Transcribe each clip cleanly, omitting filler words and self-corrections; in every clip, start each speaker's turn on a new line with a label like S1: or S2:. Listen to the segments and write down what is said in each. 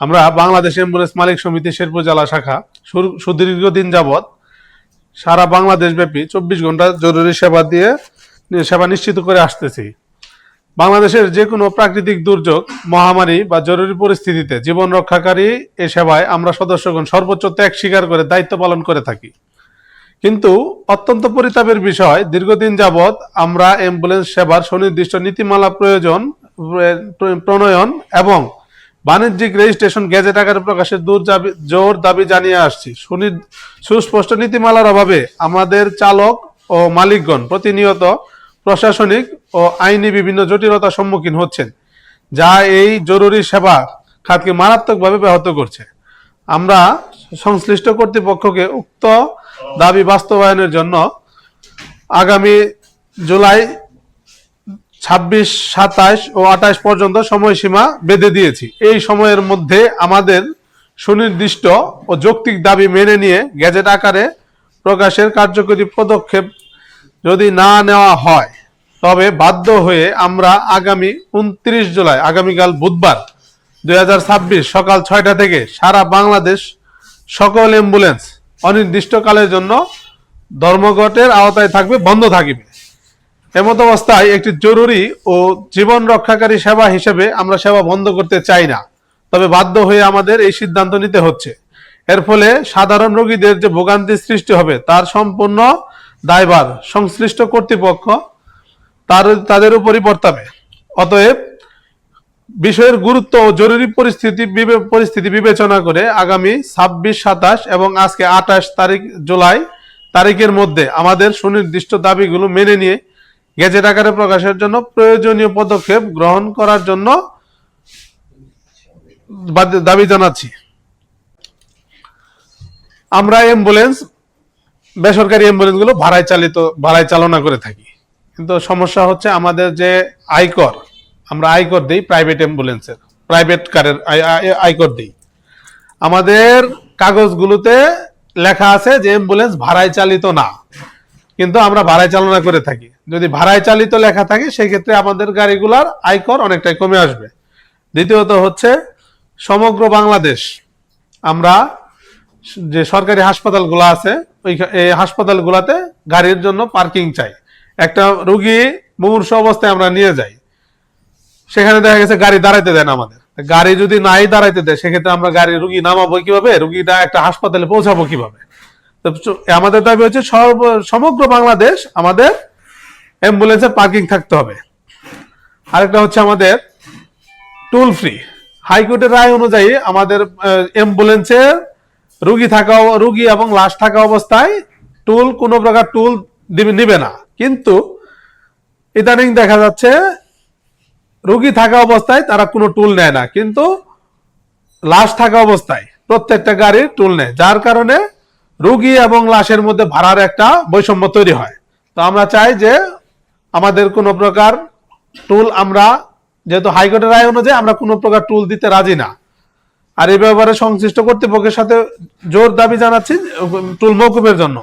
S1: আমরা বাংলাদেশ অ্যাম্বুলেন্স মালিক সমিতি শেরপুর জেলা শাখা সুদীর্ঘদিন যাবৎ সারা বাংলাদেশ ব্যাপী 24 ঘন্টা জরুরি সেবা নিশ্চিত করে আসতেছি। বাংলাদেশের যে কোনো প্রাকৃতিক দুর্যোগ, মহামারী বা জরুরি পরিস্থিতিতে জীবন রক্ষাকারী এ সেবায় আমরা সদস্যগণ সর্বোচ্চ ত্যাগ স্বীকার করে দায়িত্ব পালন করে থাকি। কিন্তু অত্যন্ত পরিতাপের বিষয়, দীর্ঘদিন যাবৎ আমরা অ্যাম্বুলেন্স সেবার সুনির্দিষ্ট নীতিমালা প্রণয়ন এবং বাণিজ্যিক রেজিস্ট্রেশন গেজেট আকারে প্রকাশের জোর দাবি জানিয়ে আসছি। সুস্পষ্ট নীতিমালার অভাবে আমাদের চালক ও মালিকগণ প্রতিনিয়ত প্রশাসনিক ও আইনি বিভিন্ন জটিলতার সম্মুখীন হচ্ছেন, যা এই জরুরি সেবা খাতকে মারাত্মকভাবে ব্যাহত করছে। আমরা সংশ্লিষ্ট কর্তৃপক্ষকে উক্ত দাবি বাস্তবায়নের জন্য আগামী জুলাই 26, 27 ও 28 পর্যন্ত সময়সীমা বেঁধে দিয়েছি। এই সময়ের মধ্যে আমাদের সুনির্দিষ্ট ও যৌক্তিক দাবি মেনে নিয়ে গেজেট আকারে প্রকাশের কার্যকরী পদক্ষেপ যদি না নেওয়া হয়, তবে বাধ্য হয়ে আমরা আগামী 29 জুলাই, আগামীকাল বুধবার 2026 সকাল 6টা থেকে সারা বাংলাদেশ সকল অ্যাম্বুলেন্স অনির্দিষ্টকালের জন্য ধর্মঘটের আওতায় থাকবে, বন্ধ থাকিবে। এমত অবস্থায় একটি জরুরি ও জীবন রক্ষাকারী সেবা হিসেবে আমরা সেবা বন্ধ করতে চাই না, তবে বাধ্য হয়ে আমাদের এই সিদ্ধান্ত নিতে হচ্ছে। এর ফলে সাধারণ রোগীদের যে ভোগান্তি সৃষ্টি হবে তার সম্পূর্ণ দায়ভার সংশ্লিষ্ট কর্তৃপক্ষ তাদের উপরই বর্তাবে। অতএব বিষয়ের গুরুত্ব ও জরুরি পরিস্থিতি বিবেচনা করে আগামী 26, 27 এবং আজকে 28 জুলাই তারিখের মধ্যে আমাদের সুনির্দিষ্ট দাবিগুলো মেনে নিয়ে গেজেট আকারে প্রকাশের জন্য প্রয়োজনীয় পদক্ষেপ গ্রহণ করার জন্য দাবি জানাচ্ছি। আমরা বেসরকারি অ্যাম্বুলেন্স গুলো ভাড়ায় চালনা করে থাকি, কিন্তু সমস্যা হচ্ছে আমাদের যে আয়কর, আমরা আয়কর দিই প্রাইভেট অ্যাম্বুলেন্সের, প্রাইভেট কারের আয়কর দিই। আমাদের কাগজগুলোতে লেখা আছে যে অ্যাম্বুলেন্স ভাড়ায় চালিত না, কিন্তু আমরা ভাড়ায় চালনা করে থাকি। যদি ভাড়ায় চালিত লেখা থাকে সেক্ষেত্রে আমাদের গাড়িগুলার আয়কর অনেকটাই কমে আসবে। দ্বিতীয়ত হচ্ছে সমগ্র বাংলাদেশ আমরা যে সরকারি হাসপাতালগুলো আছে এই হাসপাতালগুলোতে গাড়ির জন্য পার্কিং চাই। একটা রোগী মুমূর্ষু অবস্থায় আমরা নিয়ে যাই, সেখানে দেখা গেছে গাড়ি দাঁড়াইতে দেয় না আমাদের। গাড়ি যদি নাই দাঁড়াইতে দেয় সেক্ষেত্রে আমরা রুগী নামাবো কিভাবে, রুগীটা একটা হাসপাতালে পৌঁছাবো কিভাবে? আমাদের দাবি হচ্ছে সমগ্র বাংলাদেশ আমাদের অ্যাম্বুলেন্সের পার্কিং থাকতে হবে। আরেকটা হচ্ছে আমাদের টুল ফ্রি। হাইকোর্টের রায় অনুযায়ী আমাদের অ্যাম্বুলেন্সের রুগী এবং লাশ থাকা অবস্থায় কোনো প্রকার টুল নিবে না, কিন্তু ইদানিং দেখা যাচ্ছে রুগী থাকা অবস্থায় তারা কোনো টুল নেয় না, কিন্তু লাশ থাকা অবস্থায় প্রত্যেকটা গাড়ির টুল নেয়, যার কারণে রুগী এবং লাশের মধ্যে ভাড়ার একটা বৈষম্য তৈরি হয়। তো আমরা চাই যে আমাদের কোনো প্রকার টুল, আমরা যেহেতু হাইকোর্টের রায় অনুযায়ী আমরা কোনো প্রকার টুল দিতে রাজি না। আর এই ব্যাপারে সংশ্লিষ্ট কর্তৃপক্ষের সাথে জোর দাবি জানাচ্ছি টুল মওকুফের জন্য।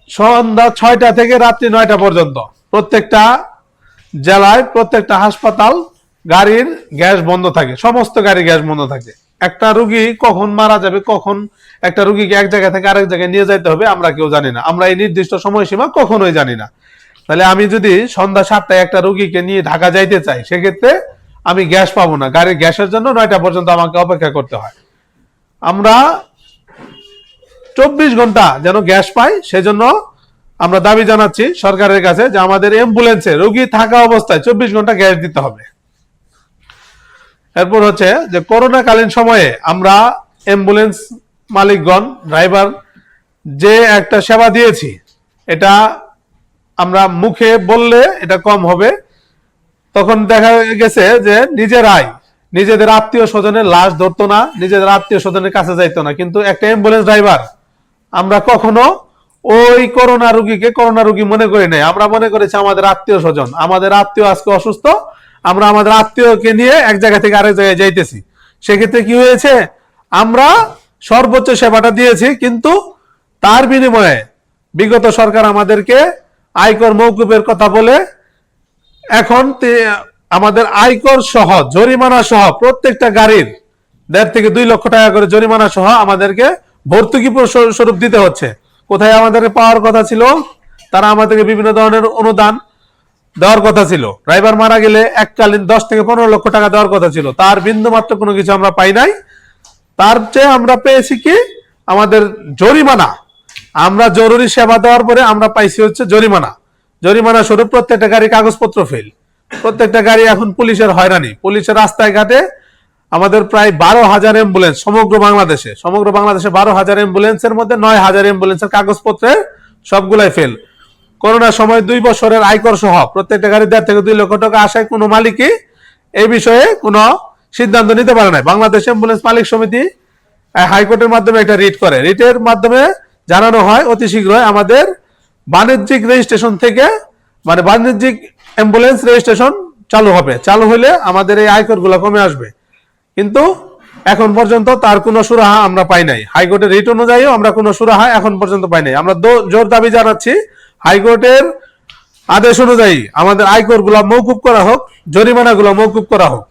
S1: সন্ধ্যা 6টা থেকে রাত্রি 9টা পর্যন্ত প্রত্যেকটা জেলায় প্রত্যেকটা হাসপাতাল গাড়ির গ্যাস বন্ধ থাকে, সমস্ত গাড়ির গ্যাস বন্ধ থাকে। একটা রুগী কখন মারা যাবে, কখন একটা রুগীকে এক জায়গা থেকে আরেক জায়গায় নিয়ে যাইতে হবে আমরা কেউ জানি না, আমরা এই নির্দিষ্ট সময়সীমা কখনোই জানি না। তাহলে আমি যদি সন্ধ্যা 7টায় একটা রুগীকে নিয়ে ঢাকা যাইতে চাই, সেক্ষেত্রে আমি গ্যাস পাবো না, গাড়ির গ্যাসের জন্য 9টা পর্যন্ত আমাকে অপেক্ষা করতে হয়। আমরা 24 ঘন্টা যেন গ্যাস পাই, সেজন্য আমরা দাবি জানাচ্ছি সরকারের কাছে যে আমাদের অ্যাম্বুলেন্সে রোগী থাকা অবস্থায় 24 ঘন্টা গ্যাস দিতে হবে। এরপর হচ্ছে যে করোনাকালীন সময়ে আমরা অ্যাম্বুলেন্স মালিকগণ, ড্রাইভার যে একটা সেবা দিয়েছি, এটা আমরা মুখে বললে এটা কম হবে। তখন দেখা গেছে যে নিজেদের আত্মীয় স্বজনের লাশ ধরতো না, নিজেদের আত্মীয় স্বজনের কাছে যাইতো না, কিন্তু একটা অ্যাম্বুলেন্স ড্রাইভার আমরা কখনো ওই করোনা রোগী মনে করি নাই। আমরা মনে করেছি আমাদের আত্মীয় স্বজন, আমাদের আত্মীয় আজকে অসুস্থ, আমরা আমাদের আত্মীয়কে নিয়ে এক জায়গা থেকে আরেক জায়গায় যাইতেছি। সেক্ষেত্রে কি হয়েছে, আমরা সর্বোচ্চ সেবাটা দিয়েছি, কিন্তু তার বিনিময়ে বিগত সরকার আমাদেরকে আয়কর মওকুফের কথা বলে এখন আমাদের আয়কর সহ জরিমানা সহ প্রত্যেকটা গাড়ির 1.5 থেকে 2 লক্ষ টাকা করে জরিমানা সহ আমাদেরকে ভর্তুকি স্বরূপ দিতে হচ্ছে। কোথায় আমাদেরকে পাওয়ার কথা ছিল, তারা আমাদেরকে বিভিন্ন ধরনের অনুদান দেওয়ার কথা ছিল। ড্রাইভার মারা গেলে এককালীন 10 থেকে 15 লক্ষ টাকা দেওয়ার কথা ছিল, তার বিন্দু মাত্র কোনো কিছু আমরা পাই নাই। তার চেয়ে আমরা পেয়েছি কি আমাদের জরিমানা। আমরা জরুরি সেবা দেওয়ার পরে আমরা পাইছি হচ্ছে জরিমানা। জরিমানা স্বরূপ প্রত্যেকটা গাড়ি কাগজপত্র ফেল, প্রত্যেকটা গাড়ি এখন পুলিশের হয়রানি। পুলিশের রাস্তায় ঘাটে আমাদের প্রায় 12,000 অ্যাম্বুলেন্স সমগ্র বাংলাদেশে 12,000 অ্যাম্বুলেন্সের মধ্যে 9,000 অ্যাম্বুলেন্সের কাগজপত্রে সবগুলাই ফেল। করোনার সময় 2 বছরের আয়কর সহ প্রত্যেকটা গাড়ি 1.5 থেকে 2 লক্ষ টাকা আসায় কোনো মালিকই এই বিষয়ে কোনো সিদ্ধান্ত নিতে পারে না। বাংলাদেশ অ্যাম্বুলেন্স মালিক সমিতি হাইকোর্টের মাধ্যমে একটা রিট করে, রিটের মাধ্যমে জানানো হয় অতি শীঘ্রই আমাদের বাণিজ্যিক রেজিস্ট্রেশন থেকে মানে বাণিজ্যিক অ্যাম্বুলেন্স রেজিস্ট্রেশন চালু হবে। চালু হলে আমাদের এই আয়করগুলো কমে আসবে, কিন্তু এখন পর্যন্ত তার কোনো সুরাহা আমরা পাই নাই। হাইকোর্টের রিট অনুযায়ীও আমরা কোনো সুরাহা এখন পর্যন্ত পাই নাই। আমরা জোর দাবি জানাচ্ছি হাইকোর্টের আদেশ অনুযায়ী আমাদের আয়করগুলো মওকুফ করা হোক, জরিমানাগুলো মওকুফ করা হোক।